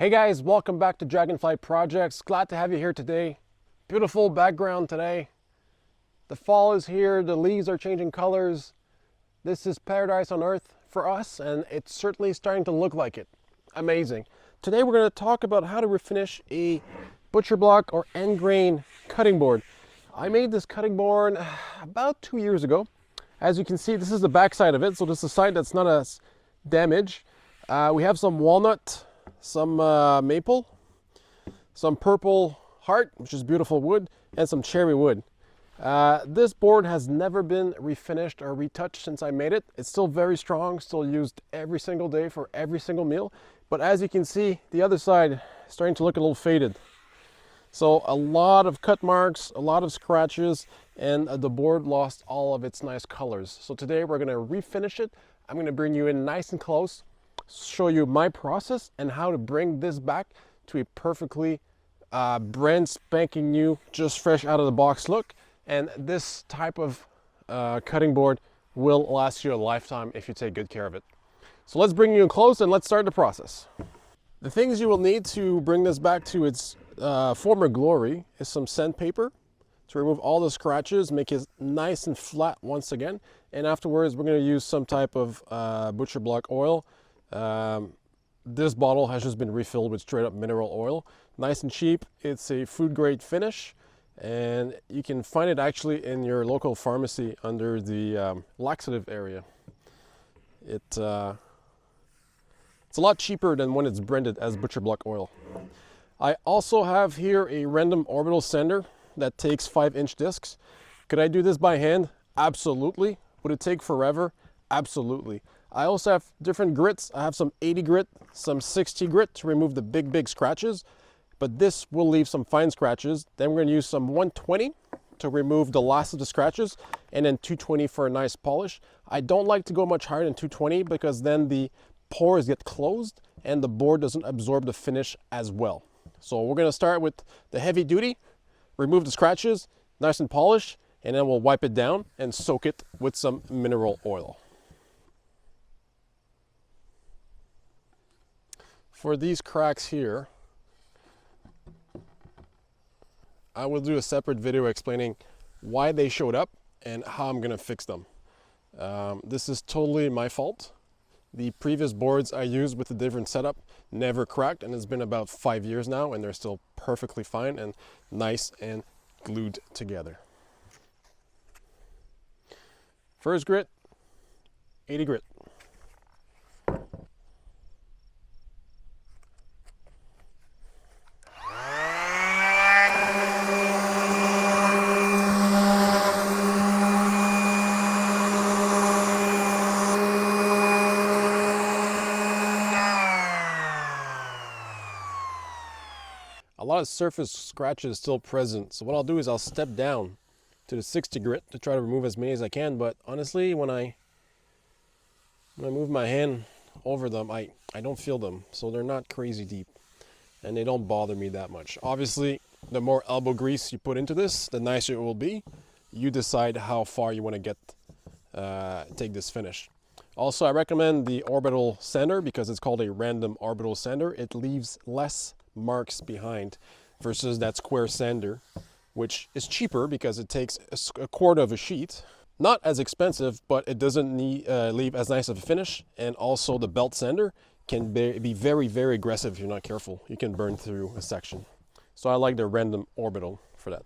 Hey guys, welcome back to Dragonfly Projects. Glad to have you here today. Beautiful background today. The fall is here, the leaves are changing colors. This is paradise on earth for us, and it's certainly starting to look like it. Amazing. Today we're going to talk about how to refinish a butcher block or end grain cutting board. I made this cutting board about 2 years ago. As you can see, this is the back side of it, so this is the side that's not as damaged. We have some walnut, some maple, some purple heart, which is beautiful wood, and some cherry wood. This board has never been refinished or retouched since I made it. It's still very strong, still used every single day for every single meal. But as you can see, the other side is starting to look a little faded. So a lot of cut marks, a lot of scratches, and the board lost all of its nice colors. So today we're going to refinish it. I'm going to bring you in nice and close, show you my process and how to bring this back to a perfectly brand spanking new, just fresh out of the box look. And this type of cutting board will last you a lifetime if you take good care of it. So let's bring you in close and let's start the process. The things you will need to bring this back to its former glory is some sandpaper to remove all the scratches, make it nice and flat once again. And afterwards, we're going to use some type of butcher block oil. This bottle has just been refilled with straight up mineral oil. Nice and cheap. It's a food grade finish, and you can find it actually in your local pharmacy under the laxative area. It's a lot cheaper than when it's branded as butcher block oil. I also have here a random orbital sander that takes 5-inch discs. Could I do this by hand? Absolutely. Would it take forever? Absolutely. I also have different grits. I have some 80 grit, some 60 grit to remove the big scratches, but this will leave some fine scratches. Then we're going to use some 120 to remove the last of the scratches, and then 220 for a nice polish. I don't like to go much higher than 220 because then the pores get closed and the board doesn't absorb the finish as well. So we're going to start with the heavy duty, remove the scratches, nice and polish, and then we'll wipe it down and soak it with some mineral oil. For these cracks here, I will do a separate video explaining why they showed up and how I'm going to fix them. This is totally my fault. The previous boards I used with a different setup never cracked, and it's been about 5 years now, and they're still perfectly fine and nice and glued together. First grit, 80 grit. A lot of surface scratches still present, so what I'll do is I'll step down to the 60 grit to try to remove as many as I can. But honestly, when I move my hand over them, I don't feel them, so they're not crazy deep and they don't bother me that much. Obviously, the more elbow grease you put into this, the nicer it will be. You decide how far you want to get take this finish. Also, I recommend the orbital sander because it's called a random orbital sander. It leaves less marks behind versus that square sander, which is cheaper because it takes a quarter of a sheet. Not as expensive, but it doesn't leave as nice of a finish. And also the belt sander can be very aggressive if you're not careful. You can burn through a section. So I like the random orbital for that.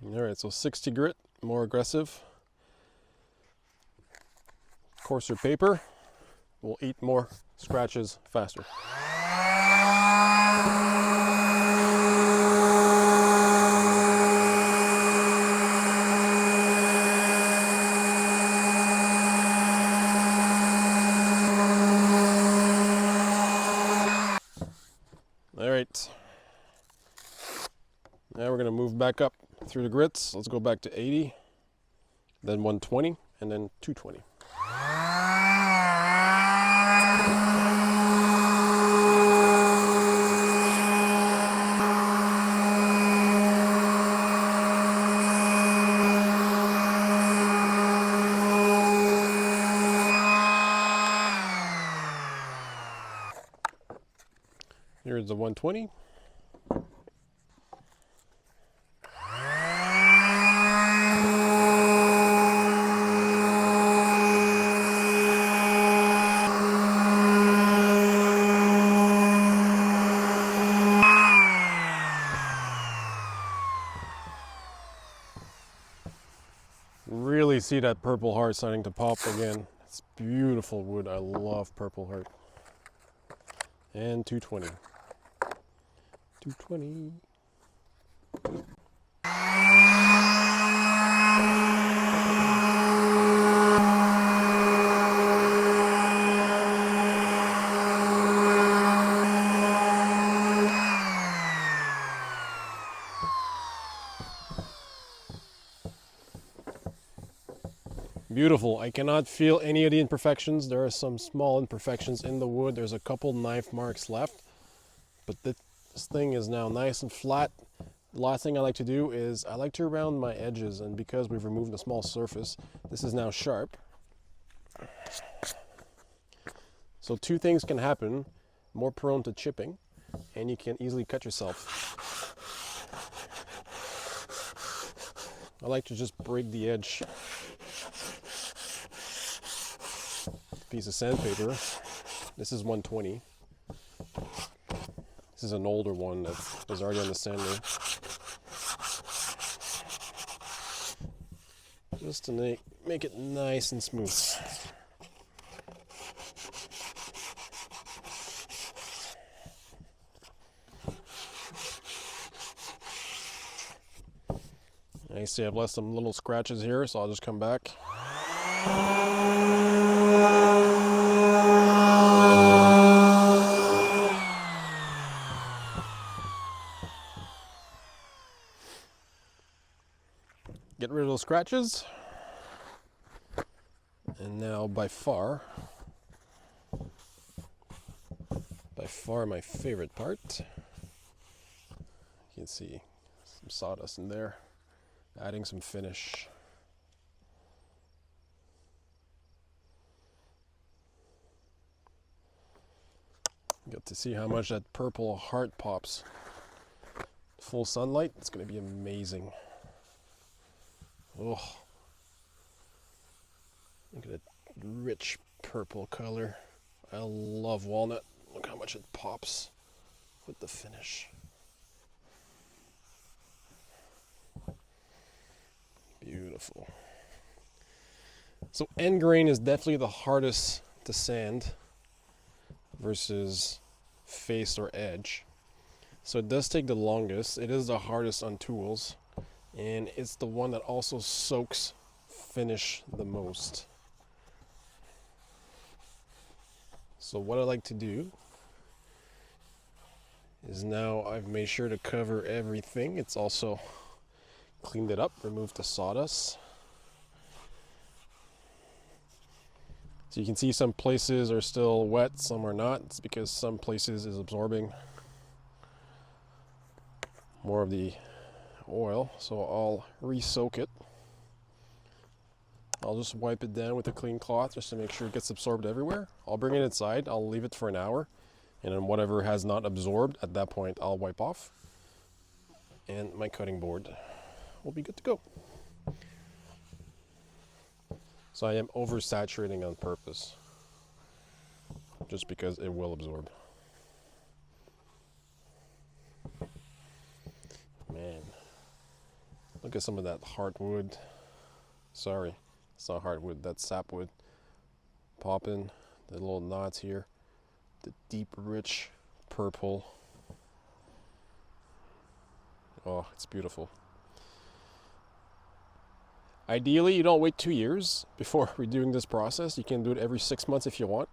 All right, so 60 grit, more aggressive. Coarser paper will eat more scratches faster. All right. Now we're going to move back up through the grits. Let's go back to 80, then 120, and then 220. Here's the 120. Really see that Purple Heart starting to pop again. It's beautiful wood. I love Purple Heart. And 220. 220. Beautiful. I cannot feel any of the imperfections. There are some small imperfections in the wood. There's a couple knife marks left, but this thing is now nice and flat. The last thing I like to do is I like to round my edges, and because we've removed a small surface, this is now sharp. So two things can happen: more prone to chipping, and you can easily cut yourself. I like to just break the edge. Piece of sandpaper. This is 120. This is an older one that was already on the sander. Just to make it nice and smooth. I see I've left some little scratches here, so I'll just come back. Get rid of those scratches. And now by far my favorite part. You can see some sawdust in there, adding some finish. Get to see how much that Purple Heart pops. Full sunlight, it's going to be amazing. Oh, look at that rich purple color. I love walnut. Look how much it pops with the finish. Beautiful. So end grain is definitely the hardest to sand versus face or edge. So it does take the longest. It is the hardest on tools. And it's the one that also soaks finish the most. So what I like to do is now I've made sure to cover everything. It's also cleaned it up, removed the sawdust. So you can see some places are still wet, some are not. It's because some places is absorbing more of the oil, so I'll re-soak it. I'll just wipe it down with a clean cloth just to make sure it gets absorbed everywhere. I'll bring it inside, I'll leave it for an hour, and then whatever has not absorbed at that point I'll wipe off, and my cutting board will be good to go. So I am oversaturating on purpose, just because it will absorb. Man. Look at some of that hardwood. Sorry, it's not hardwood, that's sapwood. Popping, the little knots here. The deep, rich purple. Oh, it's beautiful. Ideally, you don't wait 2 years before redoing this process. You can do it every 6 months if you want.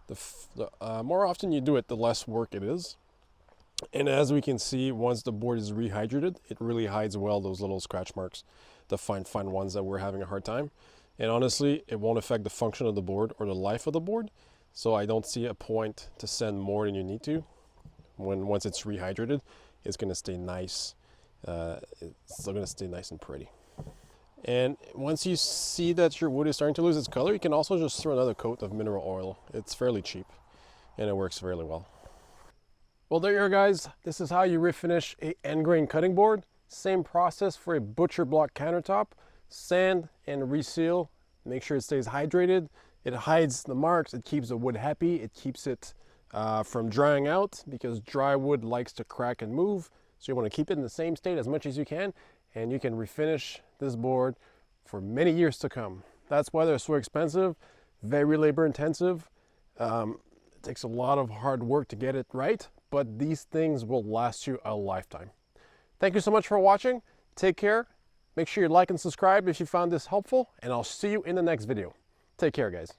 The more often you do it, the less work it is. And as we can see, once the board is rehydrated, it really hides well those little scratch marks, the fine ones that we're having a hard time. And honestly, it won't affect the function of the board or the life of the board. So I don't see a point to sand more than you need to. Once it's rehydrated, it's going to stay nice. It's still going to stay nice and pretty. And once you see that your wood is starting to lose its color, you can also just throw another coat of mineral oil. It's fairly cheap and it works fairly well. Well, there you go, guys. This is how you refinish a end grain cutting board. Same process for a butcher block countertop. Sand and reseal. Make sure it stays hydrated. It hides the marks. It keeps the wood happy. It keeps it from drying out, because dry wood likes to crack and move. So you want to keep it in the same state as much as you can, and you can refinish this board for many years to come. That's why they're so expensive, very labor intensive. It takes a lot of hard work to get it right, but these things will last you a lifetime. Thank you so much for watching. Take care. Make sure you like and subscribe if you found this helpful, and I'll see you in the next video. Take care, guys.